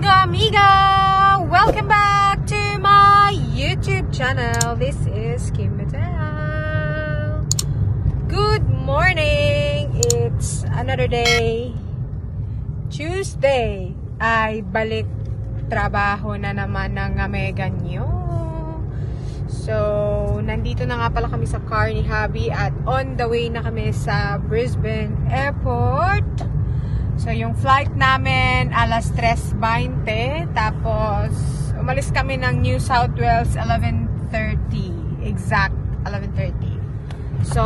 amiga! Welcome back to my YouTube channel. This is Kim Mattel. Good morning! It's another day. Tuesday ay balik trabaho na naman ng amiga nyo. So, nandito na nga pala kami sa car ni Habi at on the way na kami sa Brisbane Airport. So, yung flight namin alas 3:20. Tapos, umalis kami ng New South Wales 11:30. Exact 11:30. So,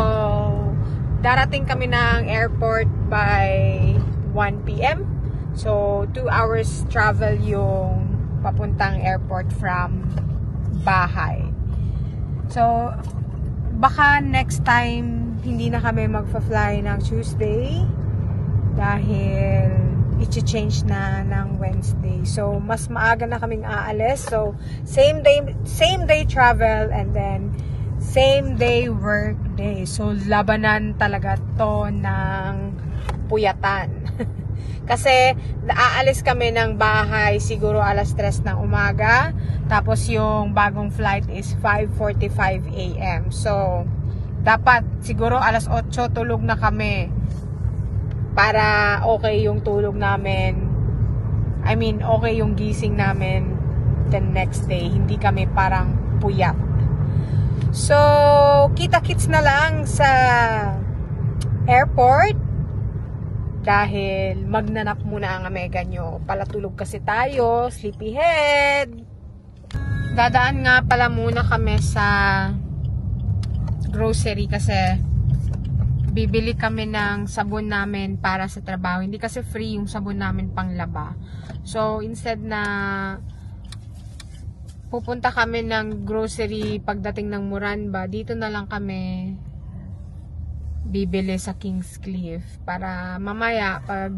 darating kami ng airport by 1 p.m. So, 2 hours travel yung papuntang airport from bahay. So, baka next time hindi na kami magfa-fly ng Tuesday dahil i-change na ng Wednesday. So, mas maaga na kaming aalis. So, same day travel and then same day work day. So, labanan talaga to ng puyatan. Kasi, aalis kami ng bahay siguro alas 3 ng umaga. Tapos, yung bagong flight is 5:45 a.m. So, dapat siguro alas 8 tulog na kami para okay yung tulog namin. I mean, okay yung gising namin the next day. Hindi kami parang puyat. So, kita-kits na lang sa airport dahil magnanap muna ang amiga nyo. Palatulog kasi tayo, sleepyhead. Dadaan nga pala muna kami sa grocery kasi bibili kami ng sabon namin para sa trabaho. Hindi kasi free yung sabon namin panglaba. So, instead na pupunta kami ng grocery pagdating ng Moranbah, dito na lang kami bibili sa Kingscliff. Para mamaya, pag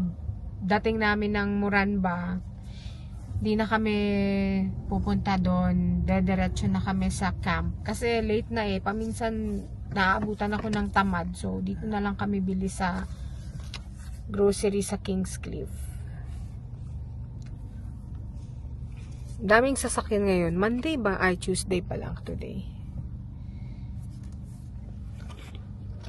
dating namin ng Moranbah, di na kami pupunta doon. Dediretso na kami sa camp. Kasi late na eh. Paminsan naabutan ako ng tamad. So, dito na lang kami bili sa grocery sa Kingscliff. Daming sasakyan ngayon. Monday ba? Ay, Tuesday pa lang today.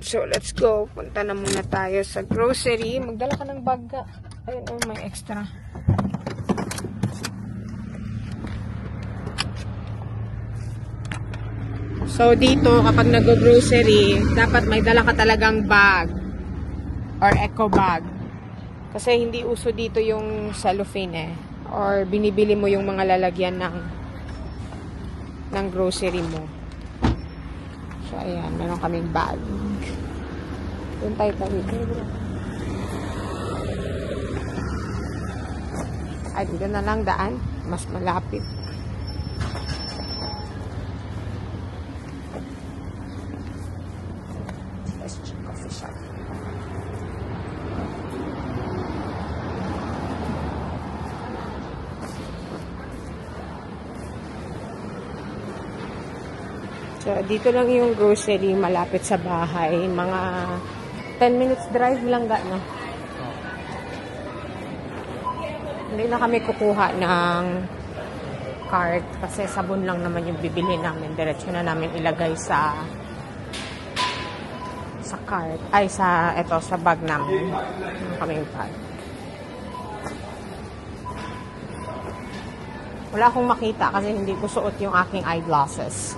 So, let's go. Punta na muna tayo sa grocery. Magdala ka ng bag ka. Ayun, oh, may extra. So, dito, kapag nag-grocery, dapat may dala ka talagang bag or eco bag. Kasi hindi uso dito yung cellophane eh. Or binibili mo yung mga lalagyan ng grocery mo. So, ayan. Meron kaming bag. Doon tayo tawid. Ay, dito na lang daan. Mas malapit. So, dito lang yung grocery malapit sa bahay. Mga 10 minutes drive lang no? Hindi na kami kukuha ng cart kasi sabon lang naman yung bibili namin. Diretso na namin ilagay sa cart. Ay, sa bag namin. Yung kaming bag. Wala akong makita kasi hindi ko suot yung aking eyeglasses.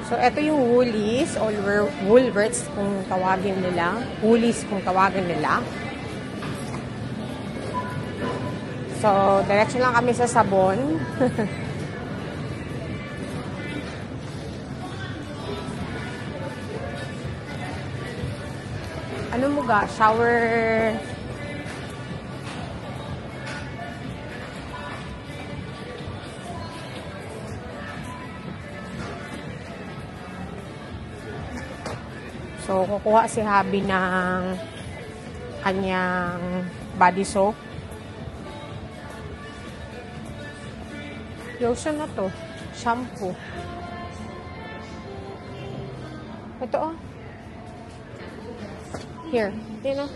So, ito yung Woolies or Woolworths kung tawagin nila. Woolies kung tawagin nila. So, diretso lang kami sa sabon. Ano mo ga? Shower... So, kukuha si Habi ng kanyang body soap. Lotion na to. Shampoo. Ito oh. Here. Yan oh.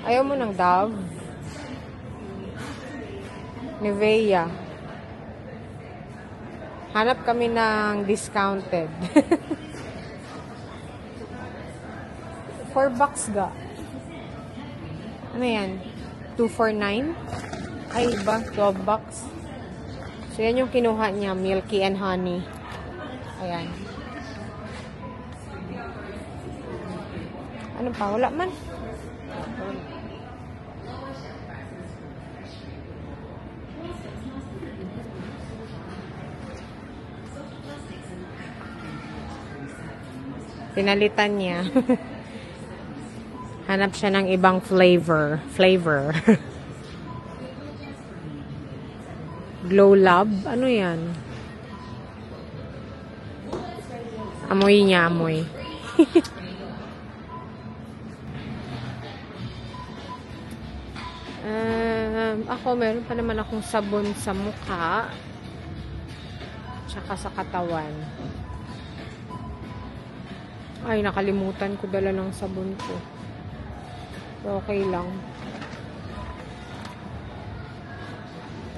Ayaw mo ng Dove? Nivea. Hanap kami ng discounted. $4 ga. Ano yan? 249? Ay, iba. $12. So, yan yung kinuha niya. Milky and honey. Ayan. Ano pa? Wala man. Pinalitan niya. Hanap siya ng ibang flavor. Glow Lab. Ano yan? Amoy niya, amoy. Ako, meron pa naman akong sabon sa mukha. Tsaka sa katawan. Ay, nakalimutan ko dala ng sabon ko. So, okay lang.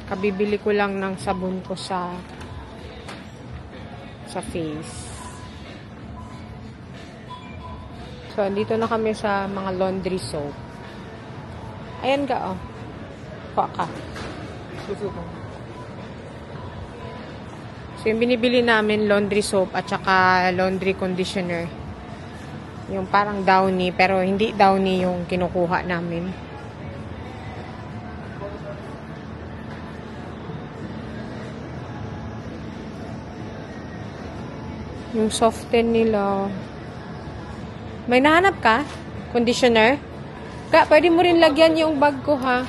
Kabibili ko lang ng sabon ko sa face. So, dito na kami sa mga laundry soap. Ayan ka, oh. Kuha ka. So, yung binibili namin, laundry soap at saka laundry conditioner. Yung parang Downy, pero hindi Downy yung kinukuha namin. Yung soften nila. May nahanap ka? Conditioner? Kaya, pwede mo rin lagyan yung bag ko, ha?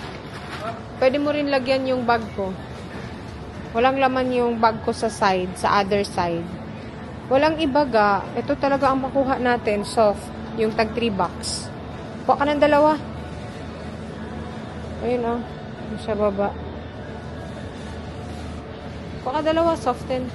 Pwede mo rin lagyan yung bag ko. Walang laman yung bag ko sa side, sa other side. Walang ibaga. Ito talaga ang makuha natin. Soft. Yung tag $3. Kuha ka ng dalawa. Ayun oh. Yung sa baba. Kuha ka dalawa. Soften.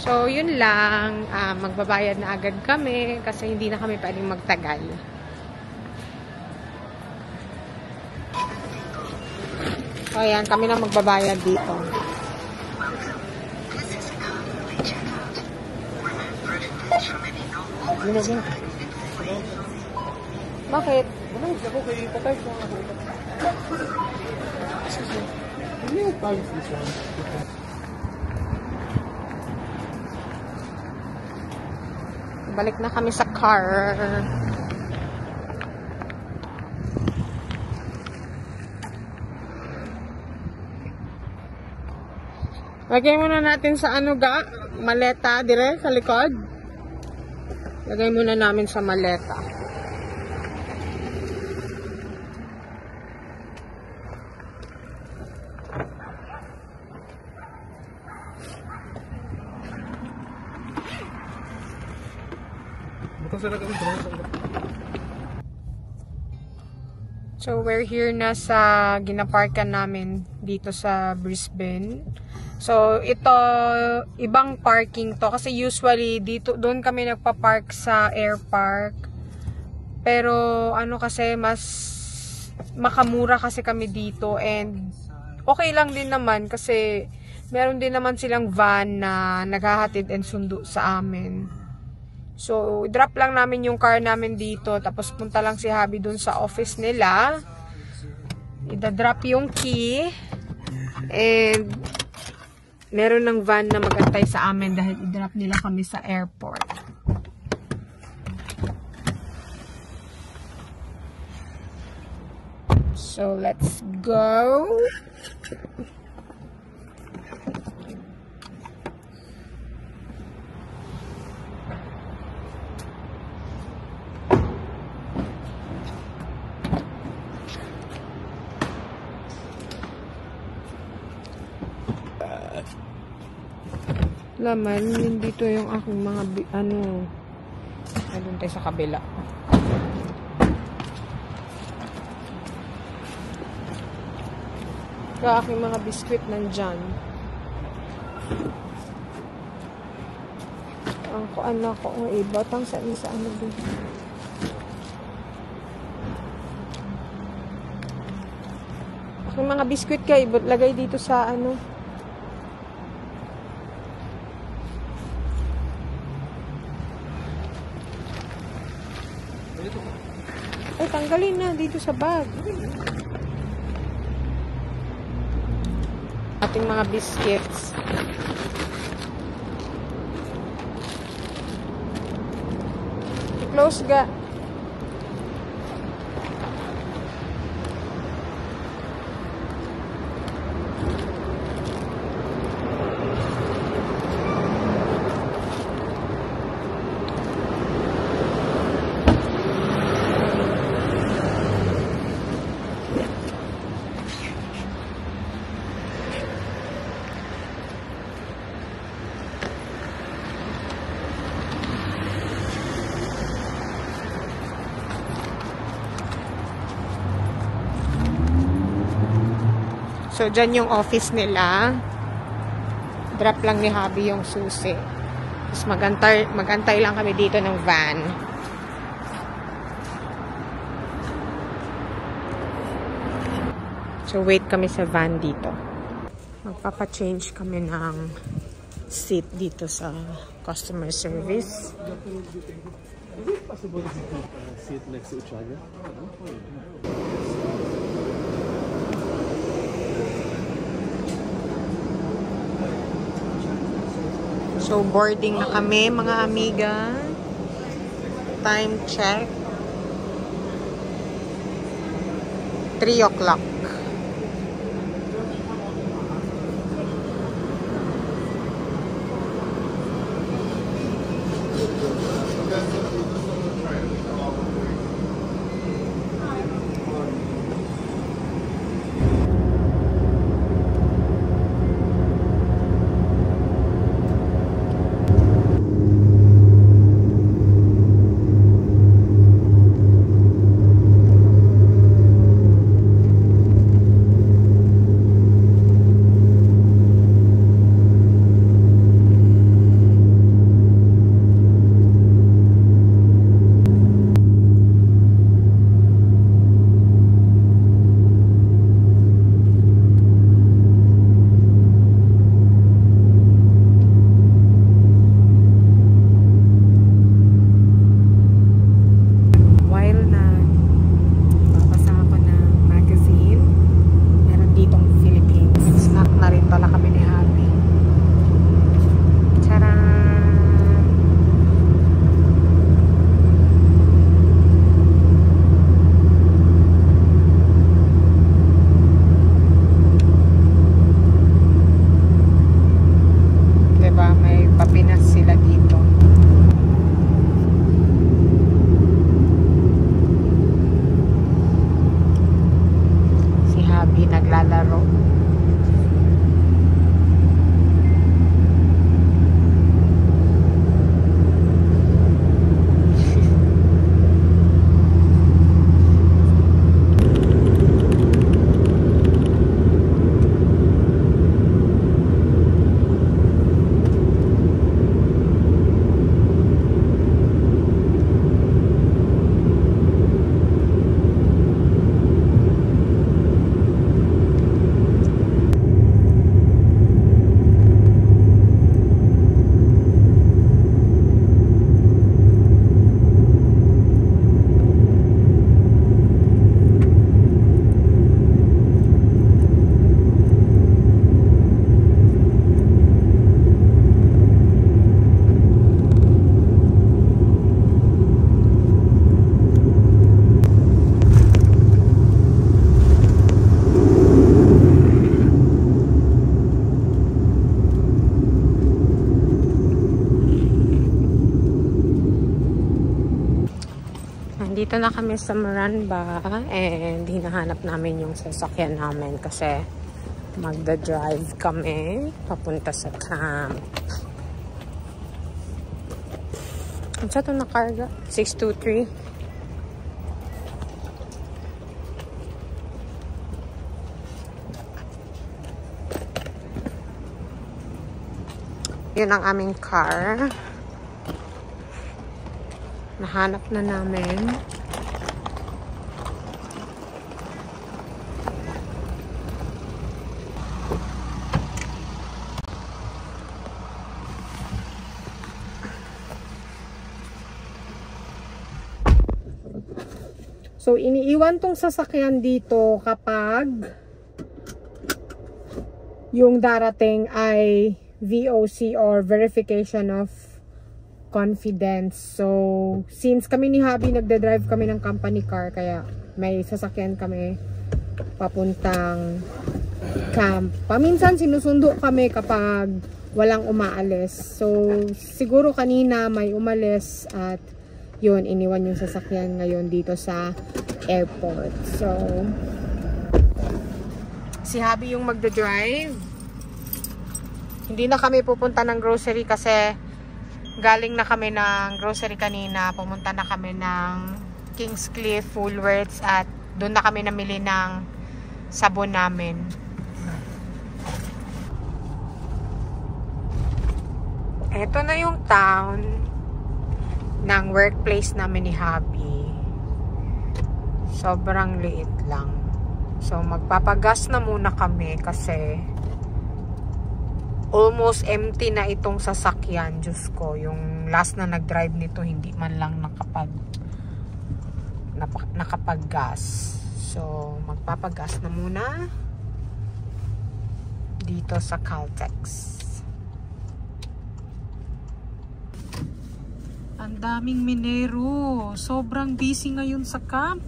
So, yun lang. Magbabayad na agad kami kasi hindi na kami pwedeng magtagal. So, ayan. Kami na magbabayad dito. Bakit? Balik na kami sa car. Lagay muna natin sa ano ga? Maleta, dire sa likod. Lagay muna namin sa maleta. So, we're here na sa ginaparkan namin dito sa Brisbane. So, ito, ibang parking to. Kasi usually, dito, doon kami nagpa-park sa Air Park. Pero, ano kasi, mas makamura kasi kami dito. And, okay lang din naman kasi meron din naman silang van na naghahatid and sundo sa amin. So, drop lang namin yung car namin dito. Tapos, punta lang si Habi dun sa office nila. Ida-drop yung key. And, meron ng van na mag-antay sa amin dahil i-drop nila kami sa airport. So, let's go. Laman, nandito yung aking mga ano. Doon tayo sa kabila. Yung aking mga biskwit nandyan. Ang kuan na ko ang iba. Tang sa ano doon. Aking mga biskwit kayo, lagay dito sa ano. Ay, tanggalin na dito sa bag. Ating mga biscuits. Close ga. So, dyan yung office nila. Drop lang ni Hubby yung susi. Tapos magantay lang kami dito ng van. So, wait kami sa van dito. Magpapa-change kami ng seat dito sa customer service. Is it possible to sit next to each other? So, boarding na kami, mga amiga. Time check. 3 o'clock. Dito na kami sa Moranbah and hinahanap namin yung sasakyan namin kasi Magda-drive kami papunta sa camp. Ano sa ito na karga? 623. Yun ang aming car. Nahanap na namin. So, iniiwan tong sasakyan dito kapag yung darating ay VOC or Verification of Confidence. So, since kami ni Habi nagde-drive kami ng company car, kaya may sasakyan kami papuntang camp. Paminsan sinusundo kami kapag walang umaalis. So, siguro kanina may umalis at yun, iniwan yung sasakyan ngayon dito sa airport. So, si Habi yung magde-drive. Hindi na kami pupunta ng grocery kasi galing na kami ng grocery kanina. Pumunta na kami ng Kingscliff, Woolworths at doon na kami namili ng sabon namin. Ito na yung town ng workplace namin ni Habi. Sobrang liit lang. So magpapagas na muna kami kasi almost empty na itong sasakyan. Diyos ko, yung last na nag-drive nito, hindi man lang nakapag-gas. So, magpapagas na muna dito sa Caltex. Ang daming minero. Sobrang busy ngayon sa camp.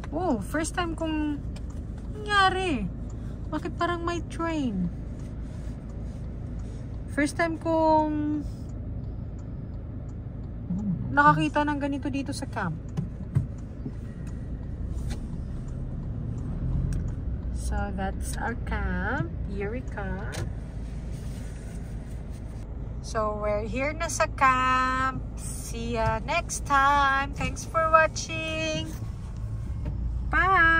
Oh, first time kong nangyari. Bakit parang may train? First time kong nakakita ng ganito dito sa camp. So that's our camp, Eureka. So we're here na sa camp. See ya next time. Thanks for watching. Bye!